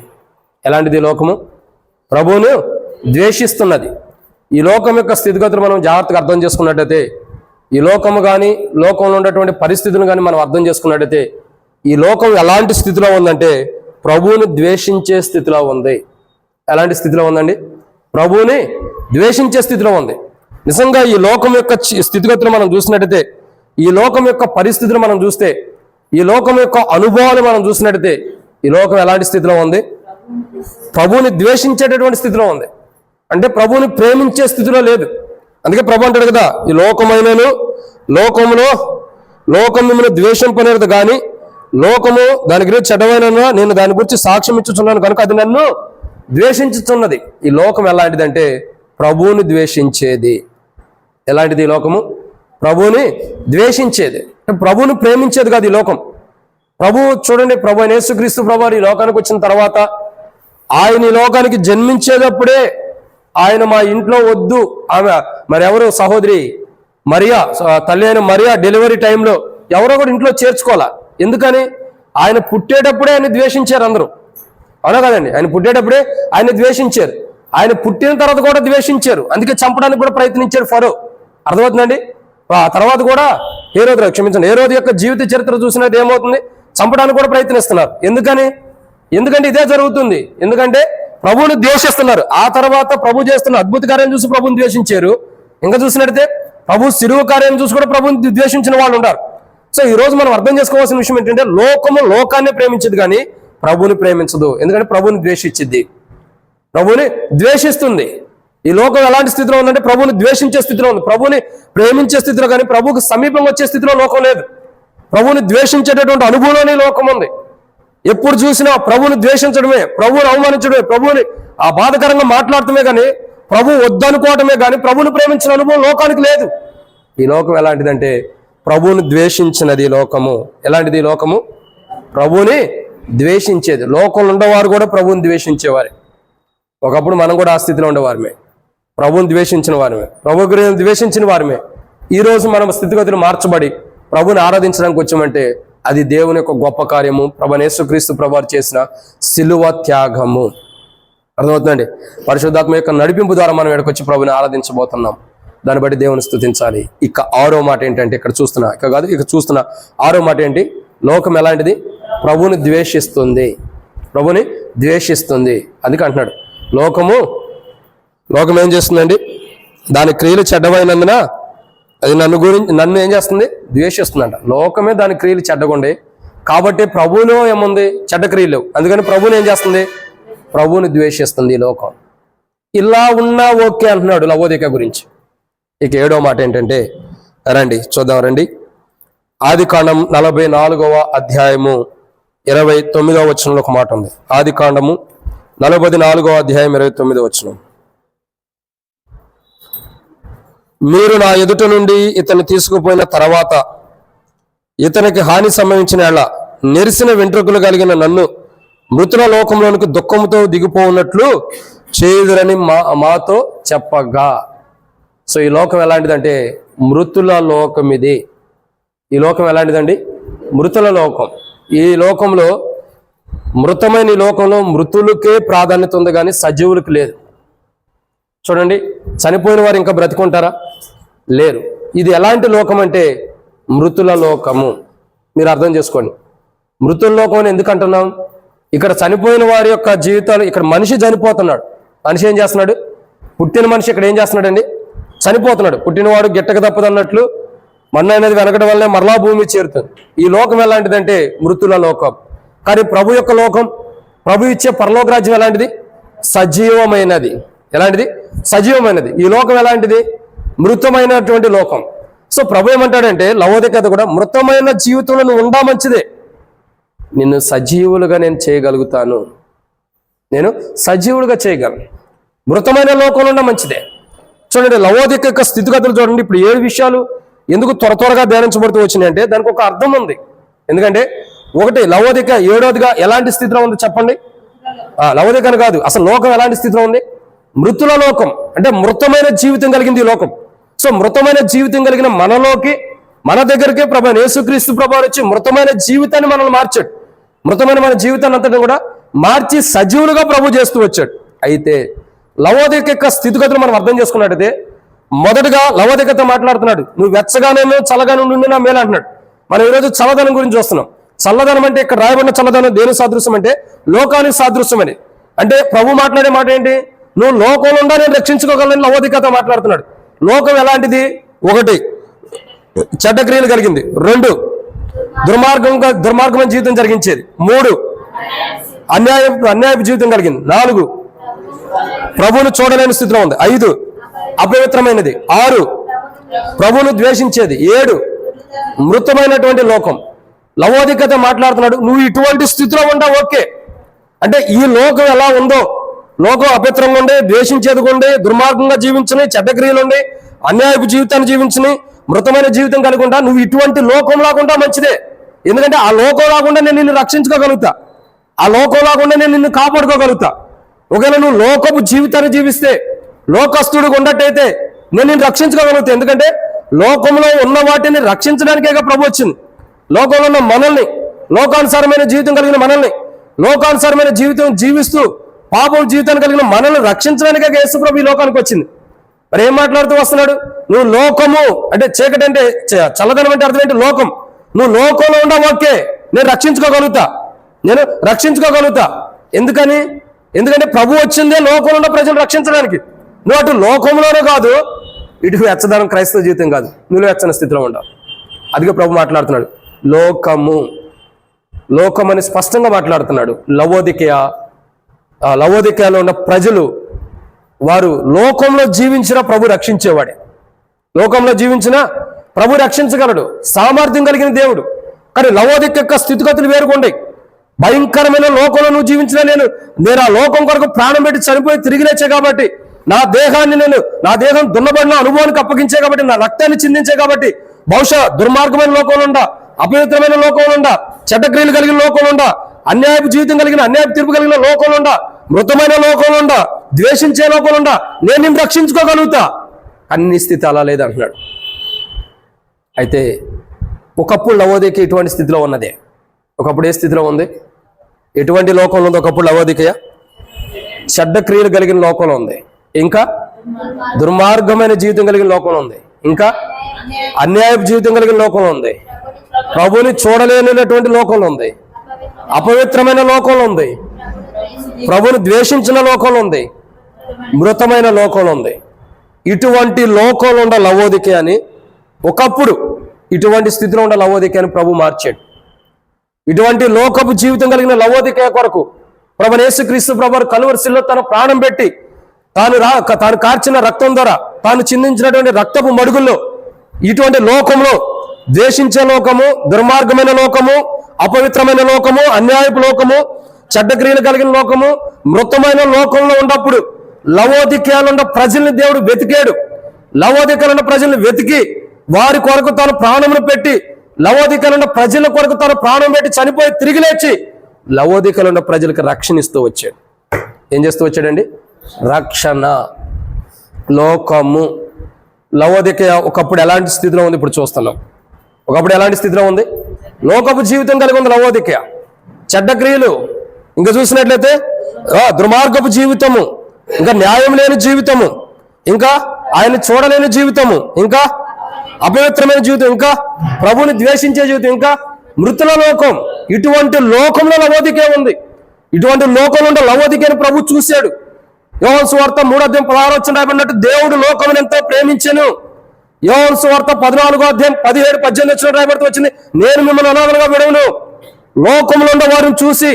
ఎలాంటిది లోకము? ప్రభువును ద్వేషిస్తున్నది. ఈ లోకం యొక్క స్థితిగతులు మనం జాగ్రత్తగా అర్థం చేసుకున్నట్టయితే, ఈ లోకము కానీ లోకంలో ఉన్నటువంటి పరిస్థితులు కానీ మనం అర్థం చేసుకున్నట్టయితే ఈ లోకం ఎలాంటి స్థితిలో ఉందంటే ప్రభువుని ద్వేషించే స్థితిలో ఉంది. ఎలాంటి స్థితిలో ఉందండి? ప్రభువుని ద్వేషించే స్థితిలో ఉంది. నిజంగా ఈ లోకం యొక్క స్థితిగతులు మనం చూసినట్టయితే, ఈ లోకం యొక్క పరిస్థితులు మనం చూస్తే, ఈ లోకం యొక్క అనుభవాలు మనం చూసినట్టయితే ఈ లోకం ఎలాంటి స్థితిలో ఉంది? ప్రభువుని ద్వేషించేటటువంటి స్థితిలో ఉంది. అంటే ప్రభువుని ప్రేమించే స్థితిలో లేదు. అందుకే ప్రభు అంటాడు కదా, ఈ లోకమైనను లోకం మిమ్మల్ని ద్వేషింపనేది కానీ లోకము దాని గురించి చెడ్డమైనను నేను దాని గురించి సాక్ష్యం ఇచ్చుచున్నాను కనుక అది నన్ను ద్వేషించుతున్నది. ఈ లోకం ఎలాంటిదంటే ప్రభువుని ద్వేషించేది. ఎలాంటిది ఈ లోకము? ప్రభువుని ద్వేషించేది. ప్రభువుని ప్రేమించేది కాదు ఈ లోకం. ప్రభువు చూడండి, ప్రభు అయిన యేసుక్రీస్తు ప్రభువు ఈ లోకానికి వచ్చిన తర్వాత ఆయన ఈ లోకానికి జన్మించేటప్పుడే ఆయన మా ఇంట్లో వద్దు, ఆమె మరి ఎవరు సహోదరి మరియా, తల్లి అయిన మరియా డెలివరీ టైంలో ఎవరో కూడా ఇంట్లో చేర్చుకోవాలా. ఎందుకని? ఆయన పుట్టేటప్పుడే ఆయన ద్వేషించారు అందరూ. అవునా కదండి? ఆయన పుట్టేటప్పుడే ఆయన ద్వేషించారు, ఆయన పుట్టిన తర్వాత కూడా ద్వేషించారు. అందుకే చంపడానికి కూడా ప్రయత్నించారు ఫరో. అర్థమవుతుందండి? ఆ తర్వాత కూడా హేరోదు యొక్క జీవిత చరిత్ర చూసినది ఏమవుతుంది? చంపడానికి కూడా ప్రయత్నిస్తున్నారు. ఎందుకంటే ఇదే జరుగుతుంది. ఎందుకంటే ప్రభువుని ద్వేషిస్తున్నారు. ఆ తర్వాత ప్రభు చేస్తున్న అద్భుత కార్యం చూసి ప్రభుని ద్వేషించారు. ఇంకా చూసినట్టయితే ప్రభు శిలువ కార్యం చూసి కూడా ప్రభుని ద్వేషించిన వాళ్ళు ఉన్నారు. సో ఈ రోజు మనం అర్థం చేసుకోవాల్సిన విషయం ఏంటంటే లోకము లోకాన్ని ప్రేమించదు కానీ ప్రభుని ప్రేమించదు. ఎందుకంటే ప్రభుని ద్వేషించింది, ప్రభుని ద్వేషిస్తుంది. ఈ లోకం ఎలాంటి స్థితిలో ఉందంటే ప్రభుని ద్వేషించే స్థితిలో ఉంది. ప్రభుని ప్రేమించే స్థితిలో కానీ ప్రభుకు సమీపం వచ్చే స్థితిలో లోకం లేదు. ప్రభుని ద్వేషించేటటువంటి అనుభవంలోనే లోకం ఉంది. ఎప్పుడు చూసినా ప్రభువుని ద్వేషించడమే, ప్రభువుని అవమానించడమే, ప్రభువుని ఆ బాధకరంగా మాట్లాడటమే కానీ ప్రభు వద్దనుకోవటమే కానీ ప్రభువుని ప్రేమించిన అనుభవం లోకానికి లేదు. ఈ లోకం ఎలాంటిదంటే ప్రభువుని ద్వేషించినది లోకము. ఎలాంటిది లోకము? ప్రభువుని ద్వేషించేది. లోకంలో ఉండేవారు కూడా ప్రభువుని ద్వేషించేవారే. ఒకప్పుడు మనం కూడా ఆ స్థితిలో ఉండేవారమే, ప్రభువుని ద్వేషించిన వారమే, ప్రభు గురించి ద్వేషించిన వారమే. ఈరోజు మనం స్థితిగతులు మార్చబడి ప్రభుని ఆరాధించడానికి వచ్చామంటే అది దేవుని యొక్క గొప్ప కార్యము, ప్రభువైన యేసుక్రీస్తు ప్రభువు చేసిన సిలువ త్యాగము. అర్థమవుతుందండి. పరిశుద్ధాత్మ యొక్క నడిపింపు ద్వారా మనం ఇక్కడికి వచ్చి ప్రభుని ఆరాధించబోతున్నాం. దాన్ని బట్టి దేవుని స్తుతించాలి. ఇక 6వ మాట ఏంటంటే, ఇక్కడ చూస్తున్నా 6వ మాట ఏంటి? లోకం ఎలాంటిది? ప్రభుని ద్వేషిస్తుంది. ప్రభుని ద్వేషిస్తుంది. అందుకే అంటున్నాడు, లోకం ఏం చేస్తుందండి? దాని క్రియలు చెడ్డమైనందున అది నన్ను ఏం చేస్తుంది? ద్వేషిస్తుందంట. లోకమే దాని క్రియలు చెడ్డగుండే కాబట్టి ప్రభువులో ఏముంది? చెడ్డ క్రియలు. అందుకని ప్రభుని ఏం చేస్తుంది? ప్రభువుని ద్వేషిస్తుంది ఈ లోకం. ఇలా ఉన్నా ఓకే అంటున్నాడు లవోదిక గురించి. ఇక 7వ మాట ఏంటంటే, రండి చూద్దాం రండి. ఆదికాండం 44వ అధ్యాయము 29వ వచనంలో ఒక మాట ఉంది. ఆదికాండము 44వ అధ్యాయం 29వ వచనం. మీరు నా ఎదుట నుండి ఇతన్ని తీసుకుపోయిన తర్వాత ఇతనికి హాని సంభవించిన ఎలా నెరిసిన వెంట్రుకలు కలిగిన నన్ను మృతుల లోకంలోనికి దుఃఖంతో దిగిపోన్నట్లు చేయుదురని మాతో చెప్పగా. సో ఈ లోకం ఎలాంటిదంటే మృతుల లోకం. ఈ లోకం ఎలాంటిదండి? మృతుల లోకం. ఈ లోకంలో మృతమైన ఈ లోకంలో మృతులకే ప్రాధాన్యత ఉంది కానీ సజీవులకు లేదు. చూడండి, చనిపోయిన వారు ఇంకా బ్రతికుంటారా? లేరు. ఇది ఎలాంటి లోకం అంటే మృతుల లోకము. మీరు అర్థం చేసుకోండి. మృతుల లోకం అని ఎందుకు అంటున్నాం? ఇక్కడ చనిపోయిన వారి యొక్క జీవితాలు, ఇక్కడ మనిషి చనిపోతున్నాడు. మనిషి ఏం చేస్తున్నాడు? పుట్టిన మనిషి ఇక్కడ ఏం చేస్తున్నాడండి? చనిపోతున్నాడు. పుట్టినవాడు గిట్టక తప్పదు అన్నట్లు మన్ను అనేది వెనకడం వల్లే మరలా భూమి చేరుతుంది. ఈ లోకం ఎలాంటిదంటే మృతుల లోకం. కానీ ప్రభు యొక్క లోకం, ప్రభు ఇచ్చే పరలోక రాజ్యం ఎలాంటిది? సజీవమైనది. ఎలాంటిది? సజీవమైనది. ఈ లోకం ఎలాంటిది? మృతమైనటువంటి లోకం. సో ప్రభు ఏమంటాడంటే లవోదికత కూడా, మృతమైన జీవితంలో నువ్వు ఉండా మంచిదే, నిన్ను సజీవులుగా నేను చేయగలుగుతాను, నేను సజీవులుగా చేయగలను. మృతమైన లోకంలో ఉన్న మంచిదే. చూడండి, లవోదిక యొక్క స్థితిగతులు చూడండి. ఇప్పుడు 7 విషయాలు ఎందుకు త్వరగా ధ్యానించబడుతూ వచ్చినాయి అంటే దానికి ఒక అర్థం ఉంది. ఎందుకంటే ఒకటి, లవోదిక 7వదిగా ఎలాంటి స్థితిలో ఉంది చెప్పండి? లవోదిక అని కాదు, అసలు లోకం ఎలాంటి స్థితిలో ఉంది? మృతుల లోకం. అంటే మృతమైన జీవితం కలిగింది ఈ లోకం. సో మృతమైన జీవితం కలిగిన మనలోకి, మన దగ్గరికే ప్రభు యేసుక్రీస్తు ప్రభువు వచ్చి మృతమైన జీవితాన్ని మనల్ని మార్చాడు. మృతమైన మన జీవితాన్ని అంతటా కూడా మార్చి సజీవులుగా ప్రభు చేస్తూ వచ్చాడు. అయితే లవోదిక యొక్క స్థితిగతులు మనం అర్థం చేసుకున్నట్టయితే, మొదటగా లవోదికతో మాట్లాడుతున్నాడు, నువ్వు వెచ్చగానేమో చల్లగానే ఉండి నా మేలు అంటున్నాడు. మనం ఈరోజు చల్లదనం గురించి చూస్తున్నాం. చల్లదనం అంటే ఇక్కడ రాయబడిన చల్లదనం దేని సాదృశ్యం అంటే లోకానికి సాదృశ్యం అని. అంటే ప్రభు మాట్లాడే మాట ఏంటి? నువ్వు లోకంలో ఉండా నేను రక్షించుకోగలని లవోదికతో మాట్లాడుతున్నాడు. లోకం ఎలాంటిది? 1, చెడ్డ క్రియలు కలిగింది. 2, దుర్మార్గమైన జీవితం జరిగించేది. 3, అన్యాయపు జీవితం కలిగింది. 4, ప్రభువును చూడలేని స్థితిలో ఉంది. 5, అపవిత్రమైనది. 6, ప్రభువును ద్వేషించేది. 7, మృతమైనటువంటి లోకం. లవోదికత మాట్లాడుతున్నాడు, నువ్వు ఇటువంటి స్థితిలో ఉండా ఓకే. అంటే ఈ లోకం ఎలా ఉందో, లోకం అపవిత్రంగా ఉండే, ద్వేషించేది ఉండే, దుర్మార్గంగా జీవించని, చెడ్డ క్రియలు ఉండి, అన్యాయపు జీవితాన్ని జీవించని, మృతమైన జీవితం కలుగుంటా, నువ్వు ఇటువంటి లోకం లాగుంటా మంచిదే. ఎందుకంటే ఆ లోకం లాగుండా నేను నిన్ను రక్షించుకోగలుగుతా, ఆ లోకం లాగుండా నేను నిన్ను కాపాడుకోగలుగుతా. ఒకవేళ నువ్వు లోకపు జీవితాన్ని జీవిస్తే, లోకస్తుడిగా ఉన్నట్టయితే నేను నిన్ను రక్షించుకోగలుగుతా. ఎందుకంటే లోకంలో ఉన్న వాటిని రక్షించడానికేగా ప్రభు వచ్చింది. లోకంలో ఉన్న మనల్ని, లోకానుసారమైన జీవితం కలిగిన మనల్ని, లోకానుసారమైన జీవితం జీవిస్తూ పాపం జీవితాన్ని కలిగిన మనల్ని రక్షించడానికే యేసు ప్రభు ఈ లోకానికి వచ్చింది. మరి ఏం మాట్లాడుతూ వస్తున్నాడు? నువ్వు లోకము అంటే చీకటి అంటే చల్లదనం అంటే అర్థం ఏంటి? లోకం. నువ్వు లోకంలో ఉండా ఓకే, నేను రక్షించుకోగలుగుతా. ఎందుకంటే ప్రభు వచ్చిందే లోకంలో ఉన్న ప్రజలు రక్షించడానికి. నువ్వు అటు లోకంలోనే కాదు, ఇటు వెచ్చదనం క్రైస్తవ జీవితం కాదు, నువ్వు వెచ్చని స్థితిలో ఉండవు. అదిగా ప్రభు మాట్లాడుతున్నాడు, లోకం అని స్పష్టంగా మాట్లాడుతున్నాడు. లవోదికయలో ఉన్న ప్రజలు, వారు లోకంలో జీవించిన ప్రభు రక్షించేవాడే. లోకంలో జీవించిన ప్రభు రక్షించగలడు, సామర్థ్యం కలిగిన దేవుడు. కానీ లవోదిక యొక్క స్థితిగతులు వేరుకుంటాయి. భయంకరమైన లోకంలో నువ్వు జీవించిన నేను ఆ లోకం కొరకు ప్రాణం పెట్టి చనిపోయి తిరిగి లేచే కాబట్టి, నా దేహం దున్నబడిన అనుభవానికి అప్పగించే కాబట్టి, నా రక్తాన్ని చిందించే కాబట్టి, బహుశా దుర్మార్గమైన లోకంలో ఉండా, అపవిత్రమైన లోకంలో ఉండా, చెడ్డక్రియలు కలిగిన లోకంలో ఉండా, అన్యాయపు జీవితం కలిగిన, అన్యాయపు తీర్పు కలిగిన లోకంలో ఉండా, మృతమైన లోకంలో ఉండా, ద్వేషించే లోకంలో ఉండా నేను నిన్ను రక్షించుకోగలుగుతా. అన్ని స్థితి అలా లేదంటున్నాడు. అయితే ఒకప్పుడు లవోదిక ఇటువంటి స్థితిలో ఉన్నదే. ఒకప్పుడు ఏ స్థితిలో ఉంది? ఎటువంటి లోకంలో ఉంది ఒకప్పుడు లవోదికయ? చెడ్డ క్రియలు కలిగిన లోకంలో ఉంది. ఇంకా దుర్మార్గమైన జీవితం కలిగిన లోకంలో ఉంది. ఇంకా అన్యాయపు జీవితం కలిగిన లోకంలో ఉంది. ప్రభుని చూడలేనటువంటి లోకంలో ఉంది. అపవిత్రమైన లోకంలో ఉంది. ప్రభుని ద్వేషించిన లోకంలో ఉంది. మృతమైన లోకంలో ఉంది. ఇటువంటి లోకంలో ఉండ లవోదికే అని ఒకప్పుడు ఇటువంటి స్థితిలో ఉండ లవోదికే అని ప్రభు మార్చాడు. ఇటువంటి లోకపు జీవితం కలిగిన లవోదికే కొరకు ప్రభువైన యేసుక్రీస్తు ప్రభువు కలువరి శిలువలో తన ప్రాణం పెట్టి తాను కార్చిన రక్తం ద్వారా తాను చిందించినటువంటి రక్తపు మడుగుల్లో ఇటువంటి లోకంలో ద్వేషించే లోకము, దుర్మార్గమైన లోకము, అపవిత్రమైన లోకము, అన్యాయపు లోకము, చెడ్డ క్రియలు కలిగిన లోకము, మృతమైన లోకంలో ఉన్నప్పుడు లవోదికేలో ఉన్న ప్రజల్ని దేవుడు వెతికాడు. లవోదికేలో ఉన్న ప్రజల్ని వెతికి వారి కొరకు తాను ప్రాణమును పెట్టి, లవోదికేలో ఉన్న ప్రజల కొరకు తాను ప్రాణం పెట్టి చనిపోయి తిరిగి లేచి లవోదికేలో ఉన్న ప్రజలకు రక్షణ ఇస్తూ వచ్చాడు. ఏం చేస్తూ వచ్చాడండి? రక్షణ. లోకము లవోదికే ఒకప్పుడు ఎలాంటి స్థితిలో ఉంది ఇప్పుడు చూస్తున్నాం. ఒకప్పుడు ఎలాంటి స్థితిలో ఉంది? లోకపు జీవితం కలిగి ఉంది లవోదికే. చెడ్డ క్రియలు, ఇంకా చూసినట్లయితే దుర్మార్గపు జీవితము, ఇంకా న్యాయం లేని జీవితము, ఇంకా ఆయన చూడలేని జీవితము, ఇంకా అపవిత్రమైన జీవితం, ఇంకా ప్రభుని ద్వేషించే జీవితం, ఇంకా మృతుల లోకం. ఇటువంటి లోకంలో లవోదికే ఉంది. ఇటువంటి లోకంలో ఉండే లవోదికేని ప్రభు చూశాడు. యోహాను సువార్త 3:16 రాయబడినట్టు దేవుడు లోకమును ఎంతో ప్రేమించెను. యోహాను సువార్త 14:17-18 రాయబడుతూ వచ్చింది, నేను మిమ్మల్ని అనాథలుగా విడవను. లోకంలో ఉండే వారిని చూసి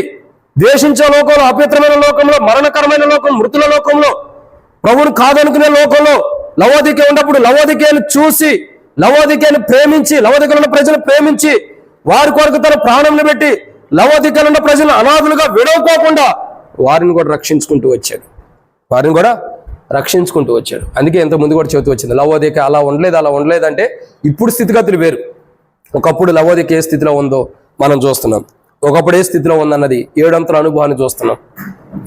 ద్వేషించే లోకంలో, అపవిత్రమైన లోకంలో, మరణకరమైన లోకం, మృతుల లోకంలో, ప్రభువును కాదనుకునే లోకంలో లవోదికే ఉన్నప్పుడు లవోదికేని చూసి, లవోదికేని ప్రేమించి, లవోదికేలో ఉన్న ప్రజలు ప్రేమించి వారి కొరకు తన ప్రాణంను పెట్టి లవోదికేలో ఉన్న ప్రజలు అనాథులుగా విడవకోకుండా వారిని కూడా రక్షించుకుంటూ వచ్చాడు. అందుకే ఇంత ముందు కూడా చెబుతూ వచ్చింది, లవోదికే అలా ఉండలేదంటే ఇప్పుడు స్థితిగతులు వేరు. ఒకప్పుడు లవోదికే ఏ స్థితిలో ఉందో మనం చూస్తున్నాం. ఒకప్పుడు ఏ స్థితిలో ఉందన్నది 7 అంతల అనుభవాన్ని చూస్తున్నాం.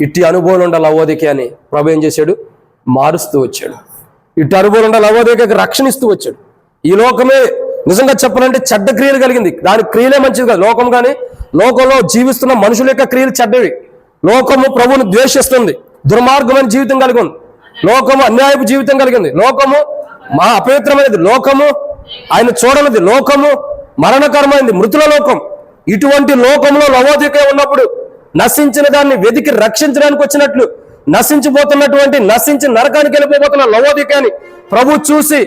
ఇట్టి అనుభవం ఉండ లవోదికే అని ప్రభు ఏం చేశాడు? మారుస్తూ వచ్చాడు. ఇట్టి అనుభవం ఉండ లవోదికేకి రక్షణ ఇస్తూ వచ్చాడు. ఈ లోకమే నిజంగా చెప్పాలంటే చెడ్డ క్రియలు కలిగింది. దాని క్రియలే మంచిది కాదు. లోకం కానీ లోకంలో జీవిస్తున్న మనుషుల యొక్క క్రియలు చెడ్డవి. లోకము ప్రభువును ద్వేషిస్తుంది. దుర్మార్గమైన జీవితం కలిగి ఉంది. లోకము అన్యాయపు జీవితం కలిగింది. లోకము అపవిత్రమైనది. లోకము ఆయన చూడనిది. లోకము మరణకరమైనది, మృతుల లోకం. ఇటువంటి లోకంలో లవోదికే ఉన్నప్పుడు నశించిన దాన్ని వెతికి రక్షించడానికి వచ్చినట్లు నశించి నరకానికి వెళ్ళిపోతున్న లవోదికేని ప్రభు చూసి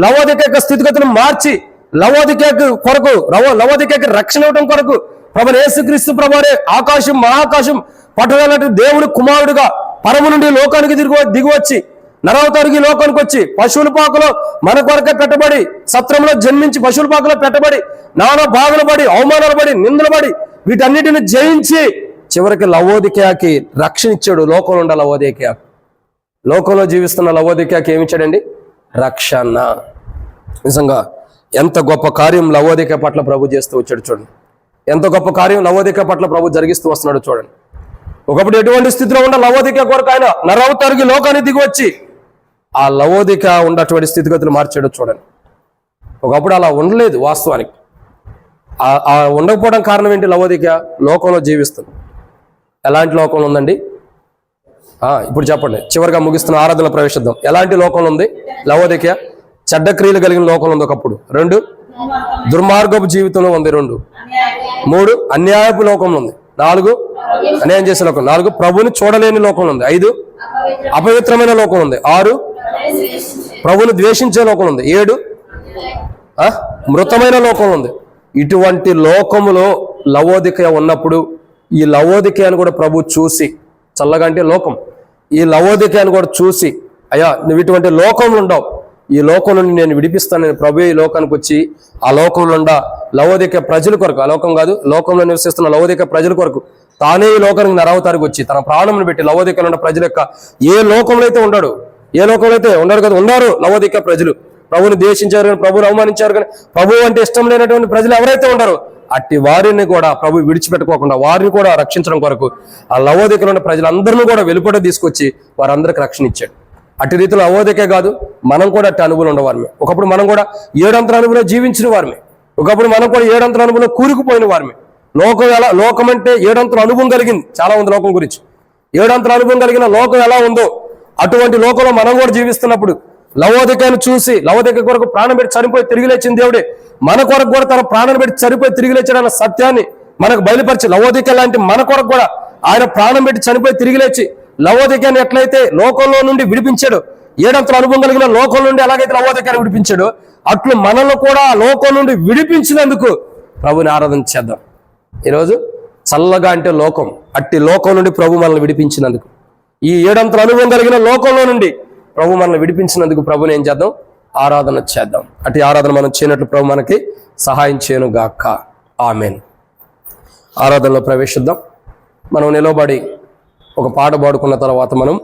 లవోదికే స్థితిగతులను మార్చి లవోదికేకి రక్షణ ఇవ్వడం కొరకు ప్రభువైన యేసుక్రీస్తు ప్రభువే ఆకాశం మహాకాశం పట్టణాలంటే దేవుడు కుమారుడుగా పరము నుండి లోకానికి దిగి వచ్చి నరవతారికి లోకానికి వచ్చి పశువుల పాకలో మన కొరకే పెట్టబడి, సత్రంలో జన్మించి పశువుల పాకలో పెట్టబడి, నానా బాధలు పడి, అవమానాలు పడి, నిందలు పడి, వీటన్నిటిని జయించి చివరికి లవోదికేకి రక్షణ ఇచ్చాడు. లోకంలో ఉండే లవోదికే, లోకంలో జీవిస్తున్న లవోదికేకి ఏమిచ్చాడండి? రక్షణ. నిజంగా ఎంత గొప్ప కార్యం లవోదికే పట్ల ప్రభు చేస్తూ వచ్చాడు చూడండి. ఎంత గొప్ప కార్యం లవోదికే పట్ల ప్రభు జరిగిస్తూ వస్తున్నాడు చూడండి. ఒకప్పుడు ఎటువంటి స్థితిలో ఉన్న లవోదికే కొరకు ఆయన నరవతారికి లోకాన్ని దిగి వచ్చి ఆ లవోదికే ఉన్నటువంటి స్థితిగతులు మార్చాడు చూడండి. ఒకప్పుడు అలా ఉండలేదు వాస్తవానికి. ఆ ఉండకపోవడం కారణం ఏంటి? లవోదికే లోకంలో జీవిస్తుంది. ఎలాంటి లోకంలో ఉందండి? ఇప్పుడు చెప్పండి. చివరిగా ముగిస్తున్న ఆరాధనలో ప్రవేశిద్దాం. ఎలాంటి లోకంలో ఉంది లవోదికే? చెడ్డ క్రియలు కలిగిన లోకంలో ఉంది ఒకప్పుడు. 2 దుర్మార్గపు జీవితంలో ఉంది. 2 3 అన్యాయపు లోకంలో ఉంది. 4 అన్యాయం చేసే లోకం. 4 ప్రభుని చూడలేని లోకంలో ఉంది. 5 అపవిత్రమైన లోకం ఉంది. 6 ప్రభుని ద్వేషించే లోకం ఉంది. 7 మృతమైన లోకం ఉంది. ఇటువంటి లోకములో లవోదికే ఉన్నప్పుడు ఈ లవోదికేను కూడా ప్రభు చూసి, చల్లగా అంటే లోకం, ఈ లవోదికేను కూడా చూసి, అయ్యా నువ్వు ఇటువంటి లోకంలో ఉండవు, ఈ లోకం నుండి నేను విడిపిస్తాను, నేను ప్రభు ఈ లోకానికి వచ్చి ఆ లోకంలో ఉండ లవోదికే ప్రజల కొరకు, ఆ లోకం కాదు లోకంలో నివసిస్తున్న లవోదికే ప్రజల కొరకు తానే ఈ లోకానికి నరవతారికి వచ్చి తన ప్రాణంను పెట్టి లవోదికేలో ఉన్న ప్రజల యొక్క ఏ లోకంలో అయితే ఉండడు కదా, ఉన్నారు లవోదికే ప్రజలు. ప్రభుని ద్వేషించారు కానీ, ప్రభుని అవమానించారు కానీ, ప్రభు అంటే ఇష్టం లేనటువంటి ప్రజలు ఎవరైతే ఉన్నారో అట్టి వారిని కూడా ప్రభు విడిచిపెట్టుకోకుండా వారిని కూడా రక్షించడం కొరకు ఆ లవోదికేలో ఉన్న ప్రజలందరినీ కూడా వెలుపట తీసుకొచ్చి వారందరికి రక్షణ ఇచ్చాడు. అట్టి రీతిలో లవోదికే కాదు, మనం కూడా అట్టి అనుభవం ఉండేవారమే. ఒకప్పుడు మనం కూడా 7 అంతల అనుభవంలో జీవించిన వారమే. ఒకప్పుడు మనం కూడా 7 అంతల అనుభవంలో కూరుకుపోయిన వారమే. లోకం అంటే 7 అంతల అనుభవం కలిగింది చాలా మంది లోకం గురించి. ఏడంతల అనుభవం కలిగిన లోకం ఎలా ఉందో అటువంటి లోకంలో మనం కూడా జీవిస్తున్నప్పుడు లవోదికను చూసి లవోదిక కొరకు ప్రాణం పెట్టి చనిపోయి తిరిగి లేచిన దేవుడే మన కొరకు కూడా తన ప్రాణం పెట్టి చనిపోయి తిరిగి లేచాడన్న సత్యాన్ని మనకు బయలుపరిచి లవోదిక లాంటి మన కొరకు కూడా ఆయన ప్రాణం పెట్టి చనిపోయి తిరిగి లేచి లవోదికను ఎట్లయితే లోకంలో నుండి విడిపించాడు, ఏడంతల అనుభవం కలిగిన లోకం నుండి ఎలాగైతే లవోదికను విడిపించాడో అట్లు మనల్ని కూడా ఆ లోకం నుండి విడిపించినందుకు ప్రభుని ఆరాధన చేద్దాం. ఈరోజు చల్లగా అంటే లోకం, అట్టి లోకం నుండి ప్రభు మనల్ని విడిపించినందుకు, ఈ ఏడంతల అనుభవం కలిగిన లోకంలో నుండి ప్రభు మనల్ని విడిపించినందుకు ప్రభుని ఏం చేద్దాం? ఆరాధన చేద్దాం. అట్టి ఆరాధన మనం చేయనట్లు ప్రభు మనకి సహాయం చేయను గాక. ఆమేన్. ఆరాధనలో ప్రవేశిద్దాం. మనం నిలబడి ఒక పాట పాడుకున్న తర్వాత మనం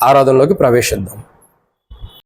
ఆరాధనలోకి ప్రవేశిద్దాం.